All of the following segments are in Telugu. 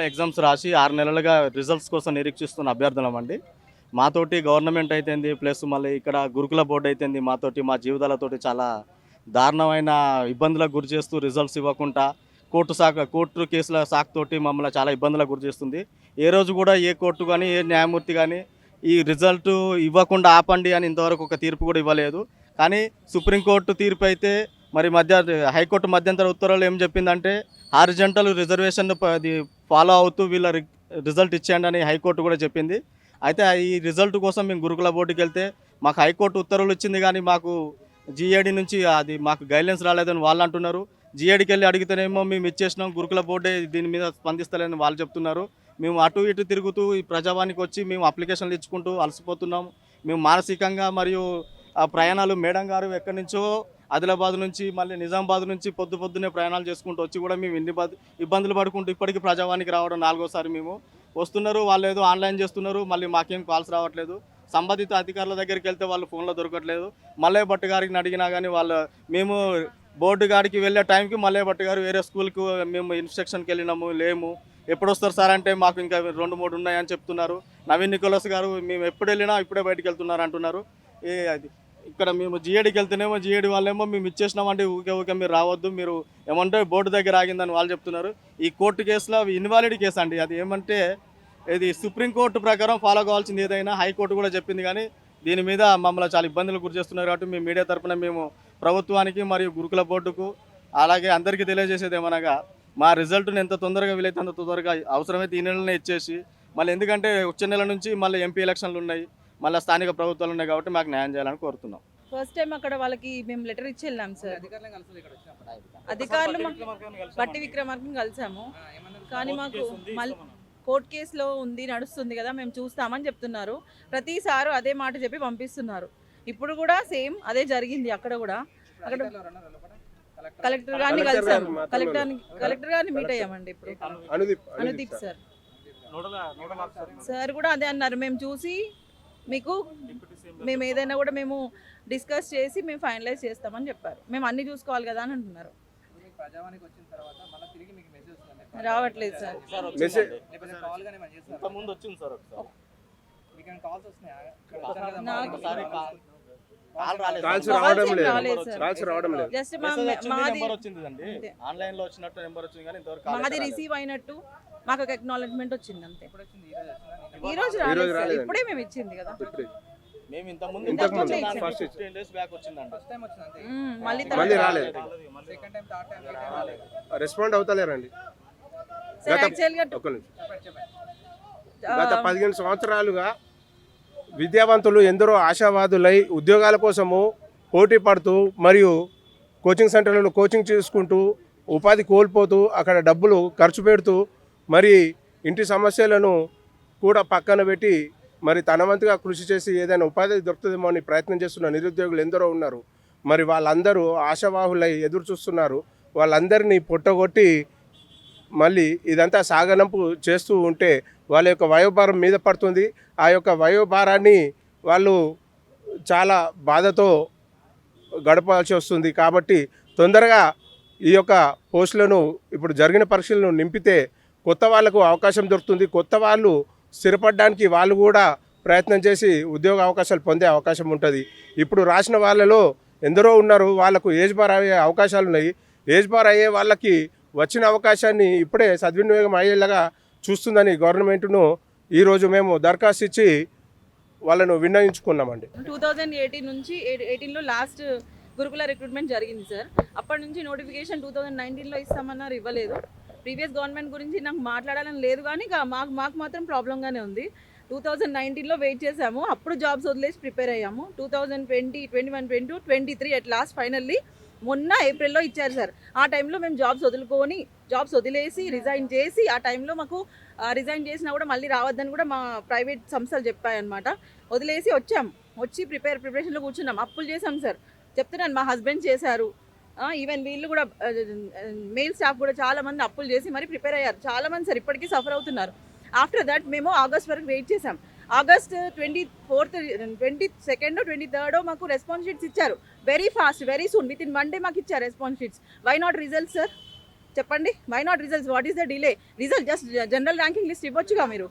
ఎగ్జామ్స్ రాసి 6 నెలలుగా రిజల్ట్స్ కోసం నిరీక్షిస్తున్న అభ్యర్థులమండి. మాతోటి గవర్నమెంట్ అయితేంది, ప్లస్ మళ్ళీ ఇక్కడ గురుకుల బోర్డ్ అయితేంది, మాతోటి మా జీవితాలతోటి చాలా దారుణమైన ఇబ్బందులకు గురి చేస్తూ రిజల్ట్స్ ఇవ్వకుండా కోర్టు కేసుల సాకుతోటి మమ్మల్ని చాలా ఇబ్బందులకు గురి చేస్తుంది. ఏ రోజు కూడా ఏ కోర్టు కానీ, ఏ న్యాయమూర్తి కానీ ఈ రిజల్ట్ ఇవ్వకుండా ఆపండి అని ఇంతవరకు ఒక తీర్పు కూడా ఇవ్వలేదు. కానీ సుప్రీంకోర్టు తీర్పు అయితే మరి హైకోర్టు మధ్యంతర ఉత్తర్వులు ఏం చెప్పిందంటే హారిజంటల్ రిజర్వేషన్ అది ఫాలో అవుతూ వీళ్ళ రిజల్ట్ ఇచ్చేయండి అని హైకోర్టు కూడా చెప్పింది. అయితే ఈ రిజల్ట్ కోసం మేము గురుకుల బోర్డుకి వెళ్తే మాకు హైకోర్టు ఉత్తర్వులు ఇచ్చింది, కానీ మాకు జీఏడీ నుంచి అది మాకు గైడ్లైన్స్ రాలేదని వాళ్ళు అంటున్నారు. జీఏడీకి వెళ్ళి అడిగితేనేమో మేము ఇచ్చేసినాం, గురుకుల బోర్డే దీని మీద స్పందిస్తలేని వాళ్ళు చెప్తున్నారు. మేము అటు ఇటు తిరుగుతూ ఈ ప్రజావానికి వచ్చి మేము అప్లికేషన్లు ఇచ్చుకుంటూ అలసిపోతున్నాం. మేము మానసికంగా మరియు ఆ ప్రయాణాలు మేడం గారు ఎక్కడి నుంచో ఆదిలాబాద్ నుంచి మళ్ళీ నిజామాబాద్ నుంచి పొద్దున్నే ప్రయాణాలు చేసుకుంటూ వచ్చి కూడా మేము ఇన్ని ఇబ్బందులు పడుకుంటూ ఇప్పటికీ ప్రజావానికి రావడం 4వ సారి మేము వస్తున్నారు. వాళ్ళు ఏదో ఆన్లైన్ చేస్తున్నారు, మళ్ళీ మాకేం కాల్స్ రావట్లేదు. సంబంధిత అధికారుల దగ్గరికి వెళ్తే వాళ్ళు ఫోన్లో దొరకట్లేదు. మల్లయ్య భట్ గారికి అడిగినా కానీ మేము బోర్డు గాడికి వెళ్ళే టైంకి మల్లయ్య భట్ గారు వేరే స్కూల్కి మేము ఇన్స్ట్రక్షన్కి వెళ్ళినాము, లేము. ఎప్పుడు వస్తారు సార్ అంటే మాకు ఇంకా 2-3 ఉన్నాయని చెప్తున్నారు. నవీన్ నికోలస్ గారు మేము ఎప్పుడు వెళ్ళినా ఇప్పుడే బయటకు వెళ్తున్నారు అంటున్నారు. అది ఇక్కడ మేము జీఏడీకి వెళ్తేనేమో జీఏడీ వాళ్ళేమో మేము ఇచ్చేసినామంటే ఊకే మీరు రావద్దు, మీరు ఏమంటే బోర్డు దగ్గర ఆగిందని వాళ్ళు చెప్తున్నారు. ఈ కోర్టు కేసులో ఇన్వాలిడ్ కేసు అండి. అది ఏమంటే ఇది సుప్రీంకోర్టు ప్రకారం ఫాలో కావాల్సింది ఏదైనా హైకోర్టు కూడా చెప్పింది, కానీ దీని మీద మమ్మల్ని చాలా ఇబ్బందులు గురి చేస్తున్నారు. కాబట్టి మేము మీడియా తరఫున మేము ప్రభుత్వానికి మరియు గురుకుల బోర్డుకు అలాగే అందరికీ తెలియజేసేది ఏమనగా మా రిజల్ట్ని ఎంత తొందరగా వీలైతే అంత తొందరగా అవసరమైతే ఈ నెలనే ఇచ్చేసి మళ్ళీ, ఎందుకంటే వచ్చే నెల నుంచి మళ్ళీ ఎంపీ ఎలక్షన్లు ఉన్నాయి, మళ్ళీ స్థానిక ప్రభుత్వాలు ఉన్నాయి, కాబట్టి మాకు న్యాయం చేయాలని కోరుతున్నాం. ఫస్ట్ టైం అక్కడ వాళ్ళకి మేము లెటర్ ఇచ్చి వెళ్ళాం సార్. అధికారులు బట్టి విక్రమార్కని కలిసాము, కానీ మాకు మళ్ళీ కోర్టు కేసులో ఉంది నడుస్తుంది కదా మేము చూస్తామని చెప్తున్నారు. ప్రతిసారి అదే మాట చెప్పి పంపిస్తున్నారు. ఇప్పుడు కూడా సేమ్ అదే జరిగింది. అక్కడ కూడా అక్కడ కలెక్టర్ గారిని కలిసాము, కలెక్టర్ గారిని మీట్ అయ్యామండి. ఇప్పుడు అనుదీప్ సార్ కూడా అదే అన్నారు, మేము చూసి మీకు మేము ఏదైనా కూడా మేము డిస్కస్ చేసి మేము ఫైనలైజ్ చేస్తామని చెప్పారు. మేము అన్ని చూసుకోవాలి కదా అని అంటున్నారు. రావట్లేదు సార్. మాది రిసీవ్ అయినట్టు మాకు ఒక అక్నాలెడ్జ్మెంట్ వచ్చింది అంతే. ఈ రోజు రాలేదు, ఇప్పుడే మేము ఇచ్చింది కదా. రెస్పాండ్ అవుతలేరండి. గత 15 సంవత్సరాలుగా విద్యావంతులు ఎందరో ఆశావాదులై ఉద్యోగాల కోసము పోటీ పడుతూ మరియు కోచింగ్ సెంటర్లలో కోచింగ్ చేసుకుంటూ ఉపాధి కోల్పోతూ అక్కడ డబ్బులు ఖర్చు పెడుతూ మరి ఇంటి సమస్యలను కూడా పక్కన పెట్టి మరి తన వంతుగా కృషి చేసి ఏదైనా ఉపాధి దొరుకుతుందేమో అని ప్రయత్నం చేస్తున్న నిరుద్యోగులు ఎందరో ఉన్నారు. మరి వాళ్ళందరూ ఆశావాహులై ఎదురు చూస్తున్నారు. వాళ్ళందరినీ పొట్టగొట్టి మళ్ళీ ఇదంతా సాగనంపు చేస్తూ ఉంటే వాళ్ళ యొక్క వయోభారం మీద పడుతుంది. ఆ యొక్క వయోభారాన్ని వాళ్ళు చాలా బాధతో గడపాల్సి వస్తుంది. కాబట్టి తొందరగా ఈ యొక్క పోస్టులను ఇప్పుడు జరిగిన పరీక్షలను నింపితే కొత్త వాళ్లకు అవకాశం దొరుకుతుంది. కొత్త వాళ్ళు స్థిరపడడానికి వాళ్ళు కూడా ప్రయత్నం చేసి ఉద్యోగ అవకాశాలు పొందే అవకాశం ఉంటుంది. ఇప్పుడు రాసిన వాళ్ళలో ఎందరో ఉన్నారు, వాళ్ళకు ఏజ్ బార్ అయ్యే అవకాశాలు ఉన్నాయి. ఏజ్ బార్ అయ్యే వాళ్ళకి వచ్చిన అవకాశాన్ని ఇప్పుడే సద్వినియోగం అయ్యేలాగా చూస్తుందని గవర్నమెంట్ను ఈరోజు మేము దరఖాస్తు ఇచ్చి వాళ్ళను విన్నవించుకున్నామండి. 2018 నుంచి 18లో లాస్ట్ గురుకుల రిక్రూట్మెంట్ జరిగింది సార్. అప్పటి నుంచి నోటిఫికేషన్ 2019లో ఇస్తామన్నారు, ఇవ్వలేదు. ప్రీవియస్ గవర్నమెంట్ గురించి నాకు మాట్లాడాలని లేదు, కానీ మాకు మాత్రం ప్రాబ్లంగానే ఉంది. 2019లో వెయిట్ చేసాము, అప్పుడు జాబ్స్ వదిలేసి ప్రిపేర్ అయ్యాము. 2020, 21, 22, 23 అట్ లాస్ట్ ఫైనల్లీ మొన్న ఏప్రిల్లో ఇచ్చారు సార్. ఆ టైంలో మేము జాబ్స్ వదిలేసి రిజైన్ చేసి, ఆ టైంలో మాకు రిజైన్ చేసినా కూడా మళ్ళీ రావద్దని కూడా మా ప్రైవేట్ సంస్థలు చెప్పాయన్నమాట. వదిలేసి వచ్చి ప్రిపరేషన్లో కూర్చున్నాం. అప్పులు చేసాం సార్, చెప్తున్నాను. మా హస్బెండ్ చేశారు, ఈవెన్ వీళ్ళు కూడా మెయిల్ స్టాఫ్ కూడా చాలామంది అప్పులు చేసి మరీ ప్రిపేర్ అయ్యారు. చాలామంది సార్ ఇప్పటికీ సఫర్ అవుతున్నారు. ఆఫ్టర్ దట్ మేము ఆగస్ట్ వరకు వెయిట్ చేసాం. ఆగస్ట్ 24th, 22nd, 23rd మాకు రెస్పాన్స్ షీట్స్ ఇచ్చారు. Very fast, very soon, within 1 day మాకు ఇచ్చారు response sheets. Why not result sir? చెప్పండి, why not results, what is the delay? Result just general ranking list ఇవ్వచ్చుగా మీరు.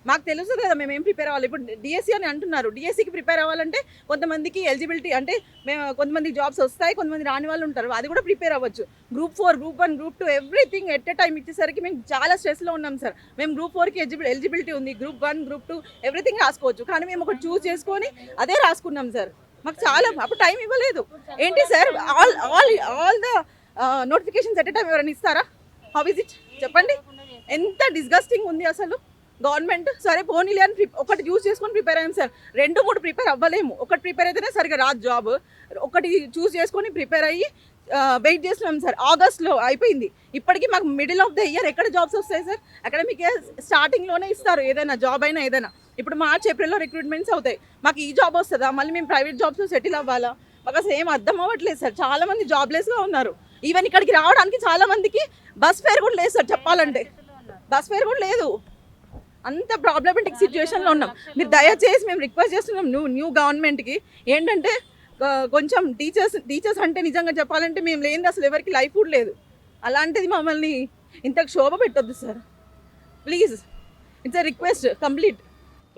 మాకు తెలుసు కదా మేము ఏం ప్రిపేర్ అవ్వాలి. ఇప్పుడు డిఎస్సి అని అంటున్నారు, డిఎస్సికి ప్రిపేర్ అవ్వాలంటే కొంతమందికి ఎలిజిబిలిటీ అంటే మేము కొంతమందికి జాబ్స్ వస్తాయి, కొంతమంది రాని వాళ్ళు ఉంటారు, అది కూడా ప్రిపేర్ అవ్వచ్చు. Group 4, group 1, group 2 everything at a time ఇచ్చేసరికి మేము చాలా స్ట్రెస్లో ఉన్నాం సార్. మేము గ్రూప్ 4కి ఎలిజిబిలిటీ ఉంది, గ్రూప్ 1, గ్రూప్ 2 ఎవ్రీథింగ్ రాసుకోవచ్చు, కానీ మేము ఒకటి చూస్ చేసుకొని అదే రాసుకున్నాం సార్. మాకు చాలా అప్పుడు టైం ఇవ్వలేదు. ఏంటి sir, all the notifications at a time ఎవరైనా ఇస్తారా? హౌ ఇస్ ఇట్ చెప్పండి. ఎంత డిస్గస్టింగ్ ఉంది అసలు గవర్నమెంట్. సరే పోనీలే అని ఒకటి చూస్ చేసుకొని ప్రిపేర్ అయ్యాం సార్. 2-3 ప్రిపేర్ అవ్వలేము. ఒకటి ప్రిపేర్ అయితేనే సరిగా రాదు జాబ్. ఒకటి చూస్ చేసుకొని ప్రిపేర్ అయ్యి వెయిట్ చేస్తున్నాం సార్. ఆగస్ట్లో అయిపోయింది, ఇప్పటికీ మాకు మిడిల్ ఆఫ్ ద ఇయర్ ఎక్కడ జాబ్స్ వస్తాయి సార్? అకాడమిక్ ఇయర్ స్టార్టింగ్లోనే ఇస్తారు ఏదైనా జాబ్ అయినా ఏదైనా. ఇప్పుడు మార్చ్ ఏప్రిల్లో రిక్రూట్మెంట్స్ అవుతాయి, మాకు ఈ జాబ్ వస్తుందా? మళ్ళీ మేము ప్రైవేట్ జాబ్స్లో సెటిల్ అవ్వాలా? మాకు అసలు ఏం అర్థం అవ్వట్లేదు సార్. చాలామంది జాబ్లెస్గా ఉన్నారు. ఈవెన్ ఇక్కడికి రావడానికి చాలామందికి బస్ ఫేర్ కూడా లేదు సార్. చెప్పాలంటే బస్ ఫేర్ కూడా లేదు. అంత ప్రాబ్లమెటిక్ సిచ్యువేషన్లో ఉన్నాం. మీరు మేము రిక్వెస్ట్ చేస్తున్నాం న్యూ గవర్నమెంట్కి ఏంటంటే కొంచెం టీచర్స్ అంటే నిజంగా చెప్పాలంటే మేము లేనిది అసలు ఎవరికి లైఫ్ కూడా లేదు. అలాంటిది మమ్మల్ని ఇంత క్షోభ పెట్టొద్దు sir please. It's a request complete.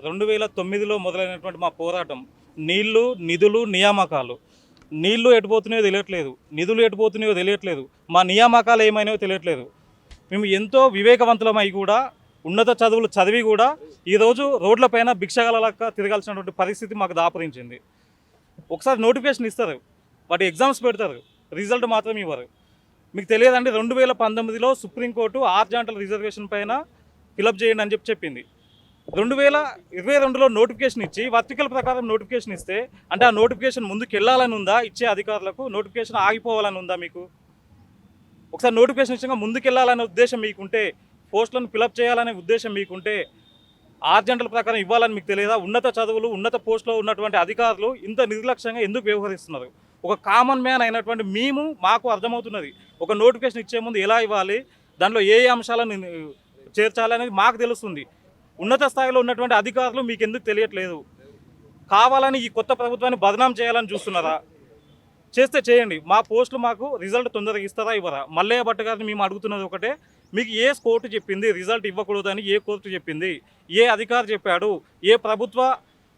2009లో మొదలైనటువంటి మా పోరాటం నీళ్లు, నిధులు, నియామకాలు. నీళ్లు ఎటుపోతున్నాయో తెలియట్లేదు, నిధులు ఎటుపోతున్నాయో తెలియట్లేదు, మా నియామకాలు ఏమైనాయో తెలియట్లేదు. మేము ఎంతో వివేకవంతులమై కూడా ఉన్నత చదువులు చదివి కూడా ఈరోజు రోడ్లపైన భిక్షగాలక తిరగాల్సినటువంటి పరిస్థితి మాకు దాపరించింది. ఒకసారి నోటిఫికేషన్ ఇస్తారు, వాటి ఎగ్జామ్స్ పెడతారు, రిజల్ట్ మాత్రం ఇవ్వరు. మీకు తెలియదండి, 2019లో సుప్రీంకోర్టు హారిజాంటల్ రిజర్వేషన్ పైన ఫిలప్ చేయండి అని చెప్పింది. 2022లో నోటిఫికేషన్ ఇచ్చి వర్టికల్ ప్రకారం నోటిఫికేషన్ ఇస్తే అంటే ఆ నోటిఫికేషన్ ముందుకు వెళ్ళాలని ఉందా ఇచ్చే అధికారులకు? నోటిఫికేషన్ ఆగిపోవాలని ఉందా మీకు? ఒకసారి నోటిఫికేషన్ ఇచ్చాక ముందుకు వెళ్ళాలనే ఉద్దేశం మీకుంటే, పోస్టులను ఫిలప్ చేయాలనే ఉద్దేశం మీకుంటే హారిజాంటల్ ప్రకారం ఇవ్వాలని మీకు తెలియదా? ఉన్నత చదువులు, ఉన్నత పోస్టులో ఉన్నటువంటి అధికారులు ఇంత నిర్లక్ష్యంగా ఎందుకు వ్యవహరిస్తున్నారు? ఒక కామన్ మ్యాన్ అయినటువంటి మాకు అర్థమవుతున్నది. ఒక నోటిఫికేషన్ ఇచ్చే ముందు ఎలా ఇవ్వాలి, దాంట్లో ఏ అంశాలను చేర్చాలనేది మాకు తెలుస్తుంది. ఉన్నత స్థాయిలో ఉన్నటువంటి అధికారులు మీకు ఎందుకు తెలియట్లేదు? కావాలని ఈ కొత్త ప్రభుత్వాన్ని బదనాం చేయాలని చూస్తున్నారా? చేస్తే చేయండి, మా పోస్టులు మాకు రిజల్ట్ తొందరగా ఇస్తారా ఇవ్వరా? మల్లయ్య భట్ గారిని మేము అడుగుతున్నది ఒకటే, మీకు ఏ కోర్టు చెప్పింది రిజల్ట్ ఇవ్వకూడదని? ఏ కోర్టు చెప్పింది? ఏ అధికారి చెప్పాడు? ఏ ప్రభుత్వ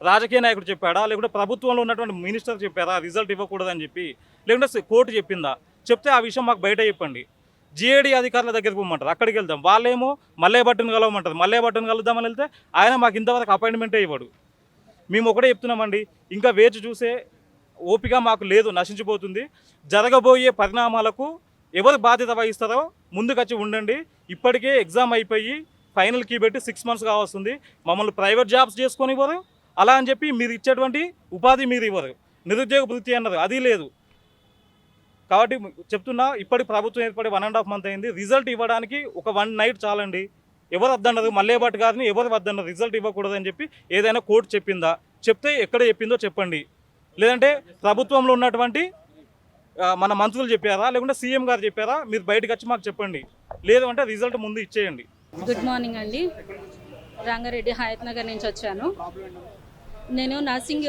రాజకీయ నాయకుడు చెప్పాడా? లేకుంటే ప్రభుత్వంలో ఉన్నటువంటి మినిస్టర్ చెప్పారా రిజల్ట్ ఇవ్వకూడదని చెప్పి? లేకుంటే కోర్టు చెప్పిందా? చెప్తే ఆ విషయం మాకు బయట చెప్పండి. జిఏడి అధికారుల దగ్గరికి పోమంటారు, అక్కడికి వెళ్దాం. వాళ్ళేమో మల్లయ్య భట్టును కలవమంటారు, మల్లయ్య భట్టును కలుద్దామని వెళ్తే ఆయన మాకు ఇంతవరకు అపాయింట్మెంటే ఇవ్వడు. మేము ఒకటే చెప్తున్నామండి, ఇంకా వేచి చూసే ఓపిక మాకు లేదు, నశించిపోతుంది. జరగబోయే పరిణామాలకు ఎవరు బాధ్యత వహిస్తారో ముందుకొచ్చి ఉండండి. ఇప్పటికే ఎగ్జామ్ అయిపోయి ఫైనల్ కీ పెట్టి 6 months కావస్తుంది. మమ్మల్ని ప్రైవేట్ జాబ్స్ చేసుకొని ఇవ్వరు, అలా అని చెప్పి మీరు ఇచ్చేటువంటి ఉపాధి మీరు ఇవ్వరు. నిరుద్యోగ వృత్తి అన్నది అది లేదు. కాబట్టి చెప్తున్నా, ఇప్పటి ప్రభుత్వం ఏర్పడి 1.5 month అయింది. రిజల్ట్ ఇవ్వడానికి ఒక 1 night చాలండి. ఎవరు వద్దన్నారు? మల్లయ్య భట్ గారిని ఎవరు వద్దన్నారు రిజల్ట్ ఇవ్వకూడదని చెప్పి? ఏదైనా కోర్టు చెప్పిందా? చెప్తే ఎక్కడ చెప్పిందో చెప్పండి. లేదంటే ప్రభుత్వంలో ఉన్నటువంటి మన మంత్రులు చెప్పారా, లేకుంటే సీఎం గారు చెప్పారా? మీరు బయటకు వచ్చి మాకు చెప్పండి. లేదు అంటే రిజల్ట్ ముందు ఇచ్చేయండి. గుడ్ మార్నింగ్ అండి, రంగారెడ్డి హయత్ నగర్ నుంచి వచ్చాను. నేను నర్సింగ్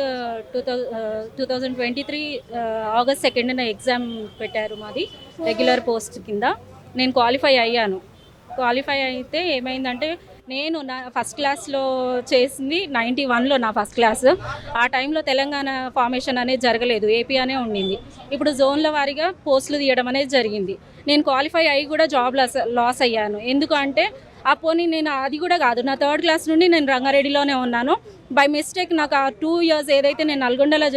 2023 August 2nd ఎగ్జామ్ పెట్టారు మాది రెగ్యులర్ పోస్ట్ కింద. నేను క్వాలిఫై అయ్యాను. క్వాలిఫై అయితే ఏమైందంటే నేను నా ఫస్ట్ క్లాస్లో చేసింది 91లో నా ఫస్ట్ క్లాస్. ఆ టైంలో తెలంగాణ ఫార్మేషన్ అనేది జరగలేదు, ఏపీ అనే ఉండింది. ఇప్పుడు జోన్ల వారీగా పోస్టులు తీయడం అనేది జరిగింది. నేను క్వాలిఫై అయ్యి కూడా జాబ్ లాస్ అయ్యాను. ఎందుకంటే ఆ పోనీ నేను అది కూడా కాదు, నా 3rd class నుండి నేను రంగారెడ్డిలోనే ఉన్నాను. బై మిస్టేక్ నాకు ఆ 2 years ఏదైతే నేను నల్గొండలో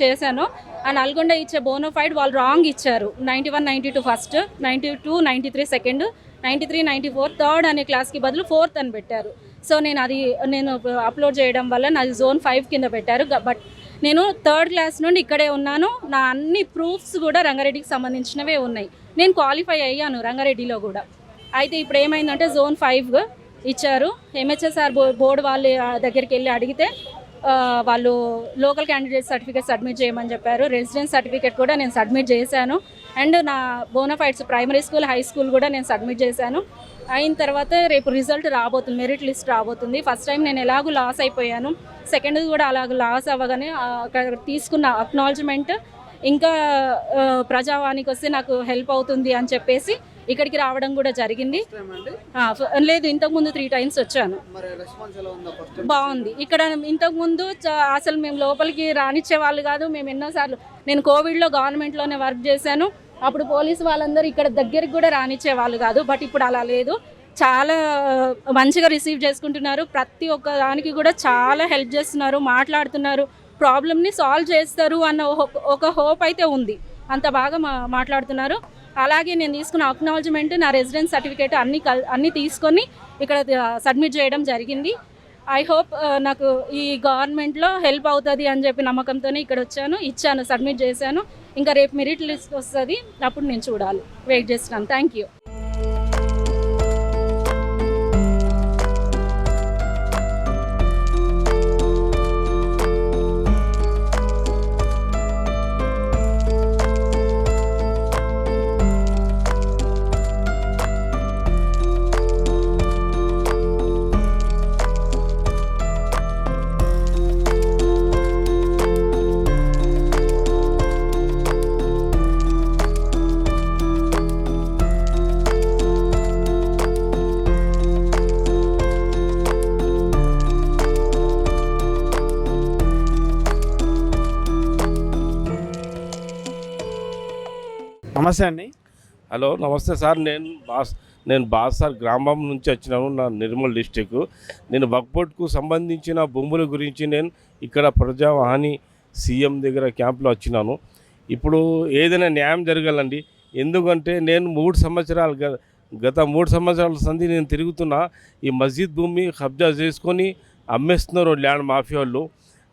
చేశానో ఆ నల్గొండ ఇచ్చే బోనోఫైడ్ వాళ్ళు రాంగ్ ఇచ్చారు. 91, 92 ఫస్ట్, 92, 93 సెకండ్, 93, 94 థర్డ్ అనే క్లాస్కి బదులు 4th అని పెట్టారు. సో నేను అప్లోడ్ చేయడం వల్ల నాది Zone 5 కింద పెట్టారు. బట్ నేను 3rd class నుండి ఇక్కడే ఉన్నాను. నా అన్ని ప్రూఫ్స్ కూడా రంగారెడ్డికి సంబంధించినవే ఉన్నాయి. నేను క్వాలిఫై అయ్యాను రంగారెడ్డిలో కూడా. అయితే ఇప్పుడు ఏమైందంటే Zone 5 ఇచ్చారు. MHSR బోర్డు వాళ్ళ దగ్గరికి వెళ్ళి అడిగితే వాళ్ళు లోకల్ క్యాండిడేట్ సర్టిఫికేట్ సబ్మిట్ చేయమని చెప్పారు. రెసిడెన్స్ సర్టిఫికేట్ కూడా నేను సబ్మిట్ చేశాను. అండ్ నా bonafides primary school, high school కూడా నేను సబ్మిట్ చేశాను. అయిన తర్వాత రేపు రిజల్ట్ రాబోతుంది, మెరిట్ లిస్ట్ రాబోతుంది. ఫస్ట్ టైం నేను ఎలాగూ లాస్ అయిపోయాను, సెకండ్ కూడా అలాగ లాస్ అవ్వగానే అక్కడ తీసుకున్న అక్నాలజ్మెంట్ ఇంకా ప్రజావానికి వస్తే నాకు హెల్ప్ అవుతుంది అని చెప్పేసి ఇక్కడికి రావడం కూడా జరిగింది. లేదు, ఇంతకుముందు 3 times వచ్చాను. బాగుంది. ఇక్కడ ఇంతకుముందు అసలు మేము లోపలికి రానిచ్చే వాళ్ళు కాదు. మేము ఎన్నోసార్లు, నేను కోవిడ్లో గవర్నమెంట్లోనే వర్క్ చేశాను. అప్పుడు పోలీసు వాళ్ళందరూ ఇక్కడ దగ్గరికి కూడా రానిచ్చే వాళ్ళు కాదు. బట్ ఇప్పుడు అలా లేదు. చాలా మంచిగా రిసీవ్ చేసుకుంటున్నారు. ప్రతి ఒక్క దానికి కూడా చాలా హెల్ప్ చేస్తున్నారు, మాట్లాడుతున్నారు, ప్రాబ్లమ్ని సాల్వ్ చేస్తారు అన్న ఒక హోప్ అయితే ఉంది. అంత బాగా మాట్లాడుతున్నారు. అలాగే నేను తీసుకున్న అక్నాలజ్మెంట్, నా రెసిడెన్స్ సర్టిఫికేట్ అన్నీ తీసుకొని ఇక్కడ సబ్మిట్ చేయడం జరిగింది. ఐ హోప్ నాకు ఈ గవర్నమెంట్లో హెల్ప్ అవుతుంది అని చెప్పి నమ్మకంతోనే ఇక్కడ వచ్చాను, ఇచ్చాను, సబ్మిట్ చేశాను. ఇంకా రేపు మెరిట్ లిస్ట్ వస్తుంది, అప్పుడు నేను చూడాలి. వెయిట్ చేస్తున్నాను. Thank you. నమస్తే అండి. హలో, నమస్తే సార్. నేను బాసార్ గ్రామం నుంచి వచ్చినాను, నా నిర్మల్ డిస్టిక్. నేను వక్ఫ్ బోర్డ్కు సంబంధించిన భూముల గురించి నేను ఇక్కడ ప్రజావాహిని సీఎం దగ్గర క్యాంప్లో వచ్చినాను. ఇప్పుడు ఏదైనా న్యాయం జరగాలండి. ఎందుకంటే నేను గత 3 సంవత్సరాల సంధి నేను తిరుగుతున్నా. ఈ మస్జిద్ భూమి కబ్జా చేసుకొని అమ్మేస్తున్నారు ల్యాండ్ మాఫియా వాళ్ళు.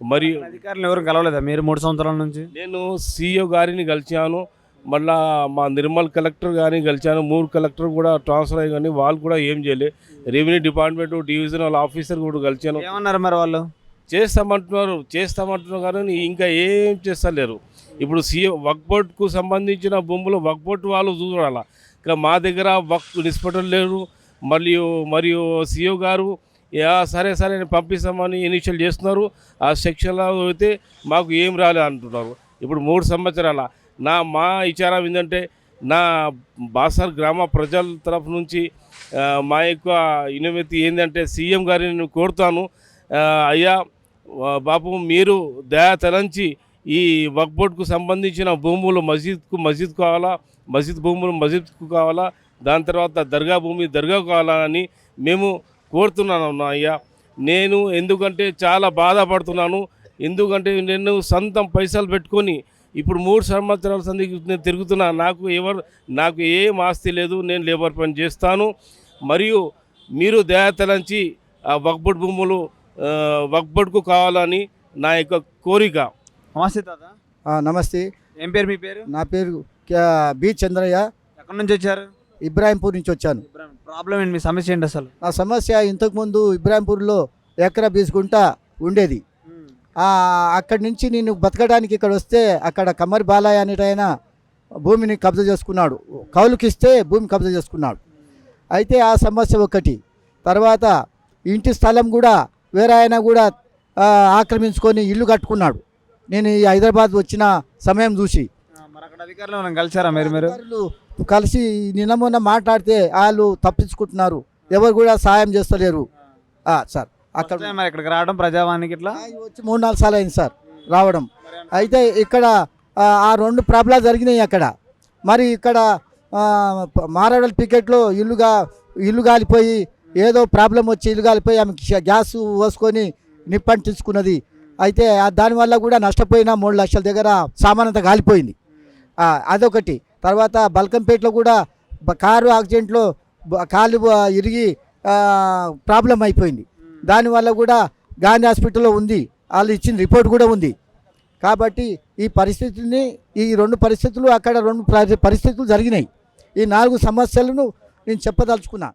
మరి అధికారులు ఎవరు కలవలేదా మీరు 3 సంవత్సరాల నుంచి? నేను సీఈఓ గారిని కలిశాను, మళ్ళా మా నిర్మల్ కలెక్టర్ కానీ కలిశాను. 3 కలెక్టర్ కూడా ట్రాన్స్ఫర్ అయ్యి, కానీ వాళ్ళు కూడా ఏం చేయలే. రెవెన్యూ డిపార్ట్మెంట్ డివిజనల్ ఆఫీసర్ కూడా కలిశాను. ఏమన్నారు మరి వాళ్ళు? చేస్తామంటున్నారు కానీ ఇంకా ఏం చేస్తలేరు. ఇప్పుడు సీఎం వక్ఫ్ బోర్డ్కు సంబంధించిన భూములు వక్ఫ్ బోర్డ్ వాళ్ళు చూడాలా. ఇక మా దగ్గర వక్ఫ్ నిష్పత్తులు లేరు. మరియు సీఈఓ గారు సరే నేను పంపిస్తామని ఇనిషియల్ చేస్తున్నారు. ఆ సెక్షన్లో అయితే మాకు ఏం రాలే అంటున్నారు. ఇప్పుడు 3 సంవత్సరాల మా విచారం ఏంటంటే, నా బాసార్ గ్రామ ప్రజల తరఫు నుంచి మా యొక్క వినతి ఏంటంటే, సీఎం గారిని నేను కోరుతాను, అయ్యా బాపు, మీరు దయా తలంచి ఈ వక్ఫ్ బోర్డ్కు సంబంధించిన భూములు మస్జిద్ కావాలా, మస్జిద్ భూములు మస్జిద్కు కావాలా, దాని తర్వాత దర్గా భూమి దర్గా కావాలని మేము కోరుతున్నాను అయ్యా. నేను ఎందుకంటే చాలా బాధపడుతున్నాను. ఎందుకంటే నేను సొంతం పైసలు పెట్టుకొని ఇప్పుడు 3 సంవత్సరాల సందికి నేను తిరుగుతున్నా. నాకు ఏం ఆస్తి లేదు. నేను లేబర్ పని చేస్తాను. మరియు మీరు దయాతలంచి ఆ వక్ఫ్ బోర్డ్ భూములు వక్ఫ్ బోర్డ్కు కావాలని నా యొక్క కోరిక. నమస్తే తాత. నమస్తే. ఏం పేరు మీ పేరు? నా పేరు బి చంద్రయ్య. ఎక్కడి నుంచి వచ్చారు? ఇబ్రాహీంపూర్ నుంచి వచ్చాను. ప్రాబ్లం ఏంటి? మీ సమస్య ఏంటి అసలు? నా సమస్య, ఇంతకుముందు ఇబ్రాహీంపూర్లో ఎకరా 20 గుంట ఉండేది. అక్కడి నుంచి నేను బతకడానికి ఇక్కడ వస్తే, అక్కడ కమ్మరి బాలయ్య అనేటైన భూమిని కబ్జా చేసుకున్నాడు. కౌలుకిస్తే భూమి కబ్జా చేసుకున్నాడు. అయితే ఆ సమస్య ఒకటి. తర్వాత ఇంటి స్థలం కూడా వేరే ఆయన కూడా ఆక్రమించుకొని ఇల్లు కట్టుకున్నాడు. నేను ఈ హైదరాబాద్ వచ్చిన సమయం చూసి మరి అక్కడ అధికారులు కలిసారా మీరు? కలిసి నిన్న మొన్న మాట్లాడితే వాళ్ళు తప్పించుకుంటున్నారు, ఎవరు కూడా సాయం చేస్తలేరు సార్. అక్కడ మరి ఇక్కడికి రావడం ప్రజావానికి ఇట్లా వచ్చి 3-4 సార్లు అయింది సార్ రావడం. అయితే ఇక్కడ ఆ 2 ప్రాబ్లాలు జరిగినాయి అక్కడ. మరి ఇక్కడ మారవల్ పికెట్లో ఇల్లు కాలిపోయి, ఏదో ప్రాబ్లం వచ్చి ఇల్లు కాలిపోయి ఆమె గ్యాస్ పోసుకొని నిప్పంటించుకున్నది. అయితే దానివల్ల కూడా నష్టపోయిన 3 లక్షల దగ్గర సామాన్ అంతా కాలిపోయింది. అదొకటి. తర్వాత బల్కంపేటలో కూడా కారు యాక్సిడెంట్లో కాలు ఇరిగి ప్రాబ్లం అయిపోయింది. దానివల్ల కూడా గాంధీ హాస్పిటల్లో ఉంది, వాళ్ళు ఇచ్చిన రిపోర్ట్ కూడా ఉంది. కాబట్టి ఈ 2 పరిస్థితులు అక్కడ 2 పరిస్థితులు జరిగినాయి. ఈ 4 సమస్యలను నేను చెప్పదలుచుకున్నా.